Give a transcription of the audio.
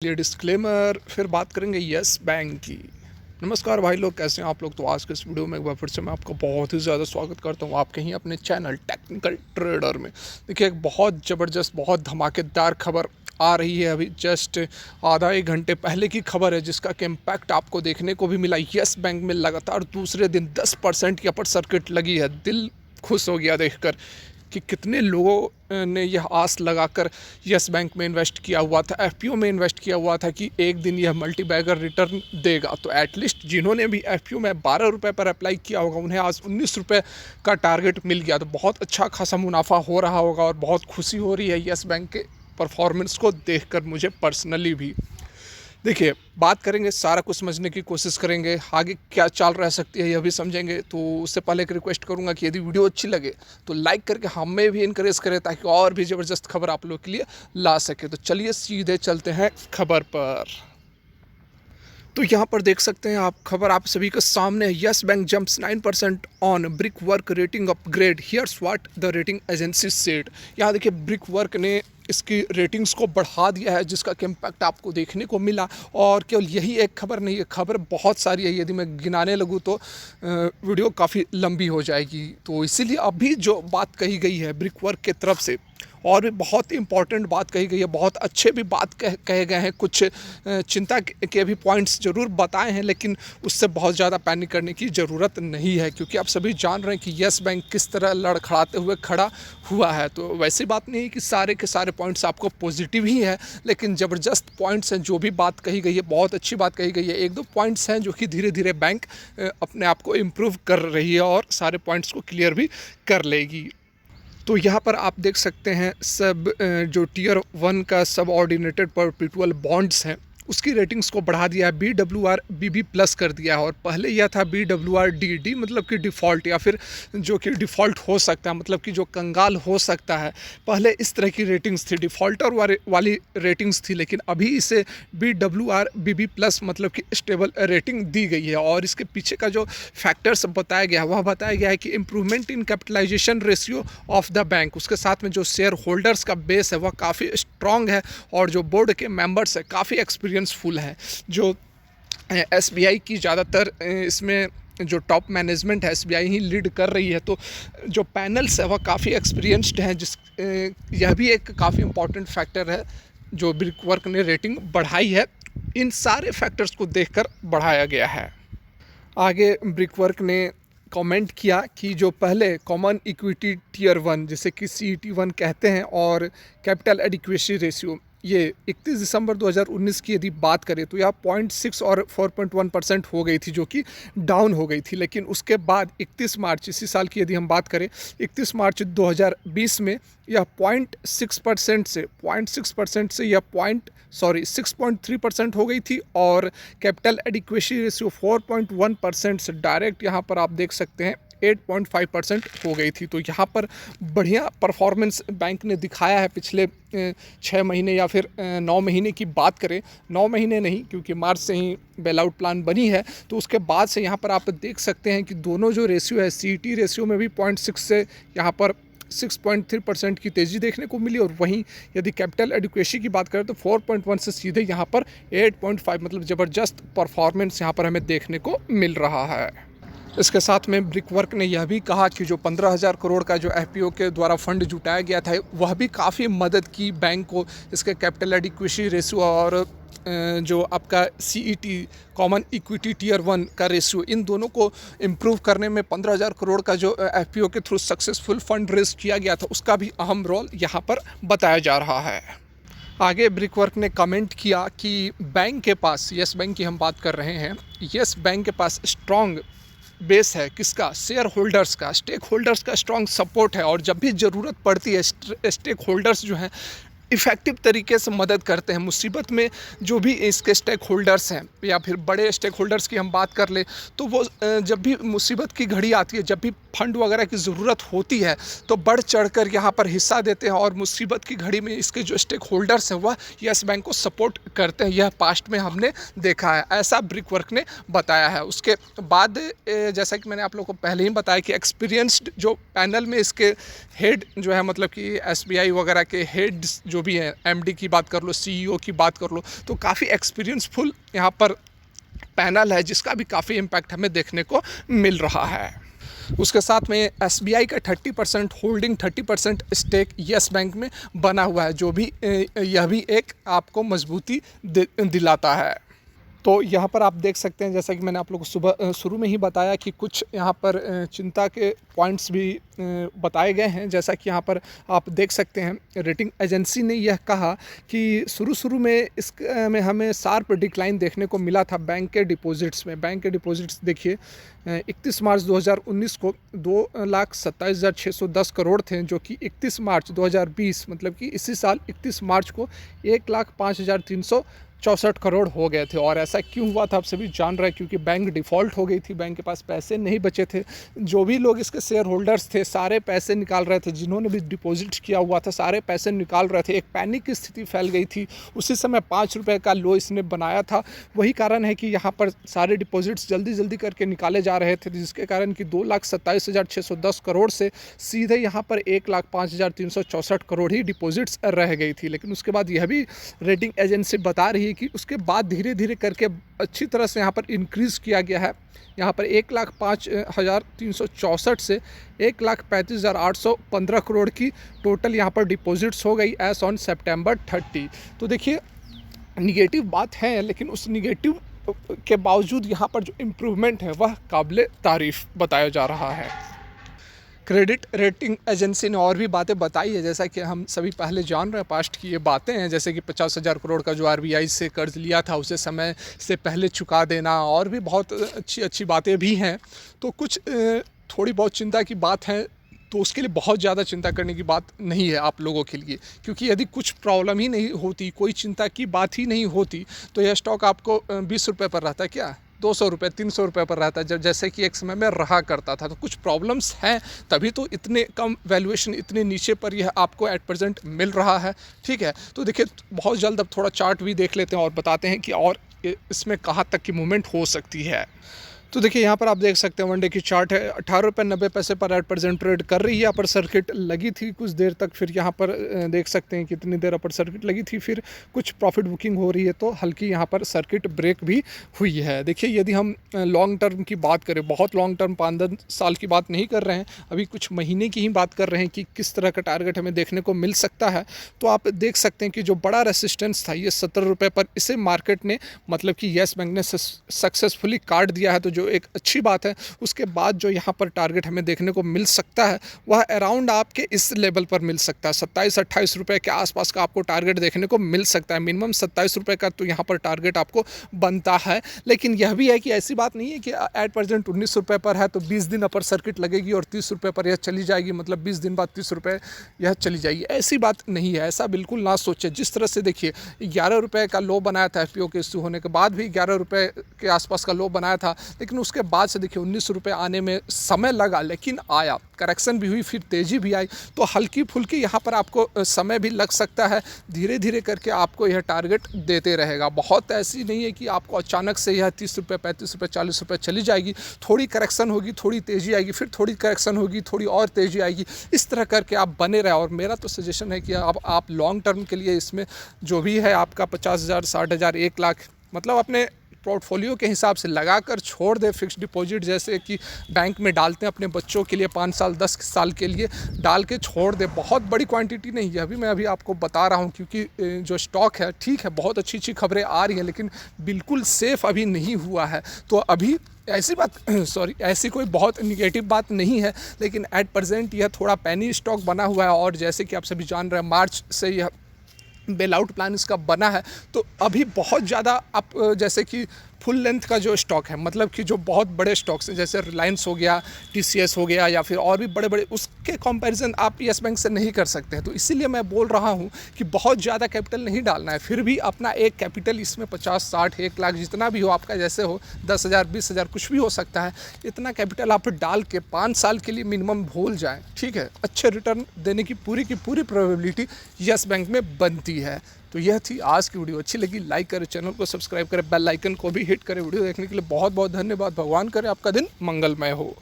ये डिस्क्लेमर फिर बात करेंगे यस बैंक की। नमस्कार भाई लोग, कैसे हैं आप लोग। तो आज के इस वीडियो में एक बार फिर से मैं आपका बहुत ही ज़्यादा स्वागत करता हूँ आपके ही अपने चैनल टेक्निकल ट्रेडर में। देखिए, एक बहुत ज़बरदस्त बहुत धमाकेदार खबर आ रही है। अभी जस्ट आधा एक घंटे पहले की खबर है, जिसका कि इम्पैक्ट आपको देखने को भी मिला। यस बैंक में लगातार दूसरे दिन 10% की अपर सर्किट लगी है। दिल खुश हो गया देखकर कि कितने लोगों ने यह आस लगाकर यस बैंक में इन्वेस्ट किया हुआ था, एफपीओ में इन्वेस्ट किया हुआ था कि एक दिन यह मल्टी बैगर रिटर्न देगा। तो एटलीस्ट जिन्होंने भी एफपीओ में 12 रुपये पर अप्लाई किया होगा, उन्हें आज 19 रुपये का टारगेट मिल गया। तो बहुत अच्छा खासा मुनाफा हो रहा होगा और बहुत खुशी हो रही है यस बैंक के परफॉर्मेंस को देखकर मुझे पर्सनली भी। देखिए, बात करेंगे, सारा कुछ समझने की कोशिश करेंगे, आगे क्या चाल रह सकती है यह भी समझेंगे। तो उससे पहले एक रिक्वेस्ट करूंगा कि यदि वीडियो अच्छी लगे तो लाइक करके हमें भी इनकरेज करें, ताकि और भी ज़बरदस्त खबर आप लोग के लिए ला सके। तो चलिए सीधे चलते हैं खबर पर। तो यहाँ पर देख सकते हैं आप, खबर आप सभी के सामने है। Yes Bank jumps 9% on Brickwork rating upgrade, here's what the rating agency said. यहाँ देखिए, ब्रिक वर्क ने इसकी रेटिंग्स को बढ़ा दिया है, जिसका कि इम्पैक्ट आपको देखने को मिला। और केवल यही एक खबर नहीं है, खबर बहुत सारी है। यदि मैं गिनाने लगूँ तो वीडियो काफ़ी लंबी हो जाएगी। तो इसीलिए अभी जो बात कही गई है ब्रिक वर्क के तरफ से, और भी बहुत ही इंपॉर्टेंट बात कही गई है, बहुत अच्छे भी बात कहे गए हैं। कुछ चिंता के भी पॉइंट्स ज़रूर बताए हैं, लेकिन उससे बहुत ज़्यादा पैनिक करने की ज़रूरत नहीं है, क्योंकि आप सभी जान रहे हैं कि यस बैंक किस तरह लड़खड़ाते हुए खड़ा हुआ है। तो वैसी बात नहीं है कि सारे के सारे पॉइंट्स आपको पॉजिटिव ही है, लेकिन ज़बरदस्त पॉइंट्स हैं। जो भी बात कही गई है, बहुत अच्छी बात कही गई है। एक दो पॉइंट्स हैं जो कि धीरे धीरे बैंक अपने आप को इम्प्रूव कर रही है और सारे पॉइंट्स को क्लियर भी कर लेगी। तो यहाँ पर आप देख सकते हैं, सब जो टियर 1 का सब ऑर्डिनेटेड परपेचुअल बॉन्ड्स हैं, उसकी रेटिंग्स को बढ़ा दिया है। BRR BB प्लस कर दिया है। और पहले यह था BRR DD, मतलब कि डिफ़ॉल्ट, या फिर जो कि डिफ़ॉल्ट हो सकता है, मतलब कि जो कंगाल हो सकता है। पहले इस तरह की रेटिंग्स थी, डिफ़ॉल्टर वाली रेटिंग्स थी, लेकिन अभी इसे BRR BB प्लस मतलब कि स्टेबल रेटिंग दी गई है। और इसके पीछे का जो फैक्टर्स बताया गया है, वह बताया गया है कि improvement in capitalization ratio of the bank, उसके साथ में जो शेयर होल्डर्स का बेस है वह काफ़ी स्ट्रॉन्ग है, और जो बोर्ड के मेंबर्स है काफ़ी एक्सपीरियंसफुल है। जो एसबीआई की ज़्यादातर इसमें जो टॉप मैनेजमेंट है, एसबीआई ही लीड कर रही है। तो जो पैनल्स है वह काफ़ी एक्सपीरियंस्ड हैं, यह भी एक काफ़ी इंपॉर्टेंट फैक्टर है जो ब्रिक वर्क ने रेटिंग बढ़ाई है। इन सारे फैक्टर्स को देखकर बढ़ाया गया है। आगे ब्रिक वर्क ने कमेंट किया कि जो पहले कॉमन इक्विटी टियर 1, जिसे कि CET1 कहते हैं, और कैपिटल एडिक्वेसी रेशियो, ये 31 दिसंबर 2019 की यदि बात करें तो यह 0.6 और 4.1% हो गई थी, जो कि डाउन हो गई थी। लेकिन उसके बाद 31 मार्च इसी साल की यदि हम बात करें, 31 मार्च 2020 में यह 0.6% से यह 6.3% हो गई थी। और कैपिटल एडिक्वेसी रेशियो 4.1% से डायरेक्ट यहाँ पर आप देख सकते हैं 8.5% हो गई थी। तो यहाँ पर बढ़िया परफॉर्मेंस बैंक ने दिखाया है पिछले 6 महीने, या फिर 9 महीने की बात करें, 9 महीने नहीं, क्योंकि मार्च से ही बेल आउट प्लान बनी है। तो उसके बाद से यहाँ पर आप देख सकते हैं कि दोनों जो रेशियो है, CET रेशियो में भी 0.6 से यहाँ पर 6.3% की तेज़ी देखने को मिली। और वहीं यदि कैपिटल एडिक्वेसी की बात करें तो 4.1 से सीधे यहाँ पर 8.5, मतलब ज़बरदस्त परफॉर्मेंस यहाँ पर हमें देखने को मिल रहा है। इसके साथ में ब्रिक वर्क ने यह भी कहा कि जो 15,000 करोड़ का जो एफपीओ के द्वारा फंड जुटाया गया था, वह भी काफ़ी मदद की बैंक को, इसके कैपिटल एडिक्वेसी रेशियो और जो आपका CET कॉमन इक्विटी टियर 1 का रेशियो, इन दोनों को इम्प्रूव करने में 15,000 करोड़ का जो एफपीओ के थ्रू सक्सेसफुल फंड रेज किया गया था, उसका भी अहम रोल यहाँ पर बताया जा रहा है। आगे ब्रिक वर्क ने कमेंट किया कि बैंक के पास, यस बैंक की हम बात कर रहे हैं, यस बैंक के पास स्ट्रॉन्ग बेस है। किसका? शेयर होल्डर्स का, स्टेक होल्डर्स का स्ट्रॉन्ग सपोर्ट है। और जब भी ज़रूरत पड़ती है, स्टेक होल्डर्स जो हैं इफ़ेक्टिव तरीके से मदद करते हैं। मुसीबत में जो भी इसके स्टेक होल्डर्स हैं, या फिर बड़े स्टेक होल्डर्स की हम बात कर ले, तो वो जब भी मुसीबत की घड़ी आती है, जब भी फंड वगैरह की ज़रूरत होती है, तो बढ़ चढ़कर यहाँ पर हिस्सा देते हैं। और मुसीबत की घड़ी में इसके जो स्टेक होल्डर्स हैं वह यस बैंक को सपोर्ट करते हैं। यह पास्ट में हमने देखा है, ऐसा ब्रिक वर्क ने बताया है। उसके बाद जैसा कि मैंने आप लोगों को पहले ही बताया कि एक्सपीरियंस्ड जो पैनल में इसके हेड जो है, मतलब कि एसबीआई वगैरह के हेड्स जो जो भी हैं, एमडी की बात कर लो, सीईओ की बात कर लो, तो काफ़ी एक्सपीरियंसफुल यहाँ पर पैनल है जिसका भी काफ़ी इम्पैक्ट हमें देखने को मिल रहा है। उसके साथ में एसबीआई का 30% होल्डिंग, 30% स्टेक येस बैंक में बना हुआ है, जो भी यह भी एक आपको मजबूती दिलाता है। तो यहाँ पर आप देख सकते हैं, जैसा कि मैंने आप लोगों को सुबह शुरू में ही बताया कि कुछ यहाँ पर चिंता के पॉइंट्स भी बताए गए हैं। जैसा कि यहाँ पर आप देख सकते हैं, रेटिंग एजेंसी ने यह कहा कि शुरू में में हमें शार्प डिक्लाइन देखने को मिला था बैंक के डिपॉजिट्स में। बैंक के डिपॉजिट्स देखिए 31 मार्च 2019 को 2,27,610 करोड़ थे, जो कि 31 मार्च 2020 मतलब कि इसी साल 31 मार्च को 1,05,364 करोड़ हो गए थे। और ऐसा क्यों हुआ था आप सभी जान रहे हैं, क्योंकि बैंक डिफ़ॉल्ट हो गई थी, बैंक के पास पैसे नहीं बचे थे। जो भी लोग इसके शेयर होल्डर्स थे सारे पैसे निकाल रहे थे, जिन्होंने भी डिपॉजिट किया हुआ था सारे पैसे निकाल रहे थे। एक पैनिक की स्थिति फैल गई थी। उसी समय 5 रुपये का लो इसने बनाया था। वही कारण है कि यहाँ पर सारे डिपॉजिट्स जल्दी करके निकाले जा रहे थे, जिसके कारण कि 2,27,610 करोड़ से सीधे यहाँ पर 1,05,364 करोड़ ही डिपॉजिट्स रह गई थी। लेकिन उसके बाद यह भी रेटिंग एजेंसी बता रही है कि उसके बाद धीरे करके अच्छी तरह से यहाँ पर इंक्रीज़ किया गया है। यहाँ पर 1,05,364 से 1,35,815 करोड़ की टोटल यहाँ पर डिपॉजिट्स हो गई एज ऑन सितंबर 30। तो देखिए निगेटिव बात है, लेकिन उस निगेटिव के बावजूद यहाँ पर जो इम्प्रूवमेंट है वह काबिले तारीफ़ बताया जा रहा है। क्रेडिट रेटिंग एजेंसी ने और भी बातें बताई है, जैसा कि हम सभी पहले जान रहे हैं, पास्ट की ये बातें हैं, जैसे कि 50,000 करोड़ का जो आरबीआई से कर्ज लिया था उसे समय से पहले चुका देना, और भी बहुत अच्छी बातें भी हैं। तो कुछ थोड़ी बहुत चिंता की बात है, तो उसके लिए बहुत ज़्यादा चिंता करने की बात नहीं है आप लोगों के लिए, क्योंकि यदि कुछ प्रॉब्लम ही नहीं होती, कोई चिंता की बात ही नहीं होती, तो यह स्टॉक आपको 20 रुपये पर रहता है क्या, 200 रुपये 300 रुपये पर रहता है, जब जैसे कि एक समय में रहा करता था। तो कुछ प्रॉब्लम्स हैं, तभी तो इतने कम वैल्यूएशन, इतने नीचे पर यह आपको एट प्रेजेंट मिल रहा है। ठीक है, तो देखिए बहुत जल्द अब थोड़ा चार्ट भी देख लेते हैं और बताते हैं कि और इसमें कहाँ तक की मूवमेंट हो सकती है। तो देखिए यहाँ पर आप देख सकते हैं वनडे की चार्ट है, 18.90 पर एट प्रेजेंट ट्रेड कर रही है। अपर सर्किट लगी थी कुछ देर तक, फिर यहाँ पर देख सकते हैं कितनी देर अपर सर्किट लगी थी, फिर कुछ प्रॉफिट बुकिंग हो रही है, तो हल्की यहाँ पर सर्किट ब्रेक भी हुई है। देखिए यदि हम लॉन्ग टर्म की बात करें, बहुत लॉन्ग टर्म 5-10 साल की बात नहीं कर रहे हैं, अभी कुछ महीने की ही बात कर रहे हैं कि किस तरह का टारगेट हमें देखने को मिल सकता है। तो आप देख सकते हैं कि जो बड़ा रेसिस्टेंस था ये 17 रुपये पर, इसे मार्केट ने मतलब कि येस बैंक ने सक्सेसफुली काट दिया है, तो जो एक अच्छी बात है। उसके बाद जो यहाँ पर टारगेट हमें देखने को मिल सकता है वह अराउंड आपके इस लेवल पर मिल सकता है, 27-28 रुपये के आसपास का आपको टारगेट देखने को मिल सकता है। मिनिमम 27 रुपये का तो यहाँ पर टारगेट आपको बनता है। लेकिन यह भी है कि ऐसी बात नहीं है कि एट प्रेजेंट 19 रुपये पर है तो 20 दिन अपर सर्किट लगेगी और 30 रुपये पर यह चली जाएगी, मतलब 20 दिन बाद 30 रुपये यह चली जाएगी, ऐसी बात नहीं है। ऐसा बिल्कुल ना सोचे। जिस तरह से देखिए 11 रुपये का लो बनाया था एफपीओ के इश्यू होने के बाद भी 11 रुपये के आसपास का लो बनाया था, लेकिन उसके बाद से देखिए 19 रुपये आने में समय लगा, लेकिन आया, करेक्शन भी हुई, फिर तेज़ी भी आई। तो हल्की फुल्की यहाँ पर आपको समय भी लग सकता है, धीरे धीरे करके आपको यह टारगेट देते रहेगा। बहुत ऐसी नहीं है कि आपको अचानक से यह 30 रुपये 35 रुपये 40 रुपये चली जाएगी। थोड़ी करेक्शन होगी, थोड़ी तेज़ी आएगी, फिर थोड़ी करेक्शन होगी, थोड़ी और तेज़ी आएगी, इस तरह करके आप बने रहे। और मेरा तो सजेशन है कि अब आप लॉन्ग टर्म के लिए इसमें जो भी है आपका 50,000 60,000 1 लाख मतलब अपने पोर्टफोलियो के हिसाब से लगाकर छोड़ दे। फिक्स डिपॉजिट जैसे कि बैंक में डालते हैं अपने बच्चों के लिए 5 साल 10 साल के लिए डाल के छोड़ दे। बहुत बड़ी क्वांटिटी नहीं है, मैं अभी आपको बता रहा हूं, क्योंकि जो स्टॉक है ठीक है, बहुत अच्छी खबरें आ रही हैं, लेकिन बिल्कुल सेफ़ अभी नहीं हुआ है। तो अभी ऐसी बात ऐसी कोई बहुत निगेटिव बात नहीं है, लेकिन एट प्रेजेंट यह थोड़ा पैनी स्टॉक बना हुआ है। और जैसे कि आप सभी जान रहे हैं मार्च से यह बेल आउट प्लान इसका बना है, तो अभी बहुत ज़्यादा आप जैसे कि फुल लेंथ का जो स्टॉक है, मतलब कि जो बहुत बड़े स्टॉक्स हैं जैसे रिलायंस हो गया, टीसीएस हो गया, या फिर और भी बड़े बड़े, उसके कंपैरिजन आप येस बैंक से नहीं कर सकते हैं। तो इसीलिए मैं बोल रहा हूं कि बहुत ज़्यादा कैपिटल नहीं डालना है, फिर भी अपना एक कैपिटल इसमें 50 60 1 लाख जितना भी हो आपका, जैसे हो 10,000 20,000 कुछ भी हो सकता है, इतना कैपिटल आप डाल के 5 साल के लिए मिनिमम भूल जाएँ। ठीक है, अच्छे रिटर्न देने की पूरी प्रोबेबिलिटी येस बैंक में बनती है। तो यह थी आज की वीडियो। अच्छी लगी लाइक करें, चैनल को सब्सक्राइब करें, बेल आइकन को भी हिट करें। वीडियो देखने के लिए बहुत बहुत धन्यवाद। भगवान करे आपका दिन मंगलमय हो।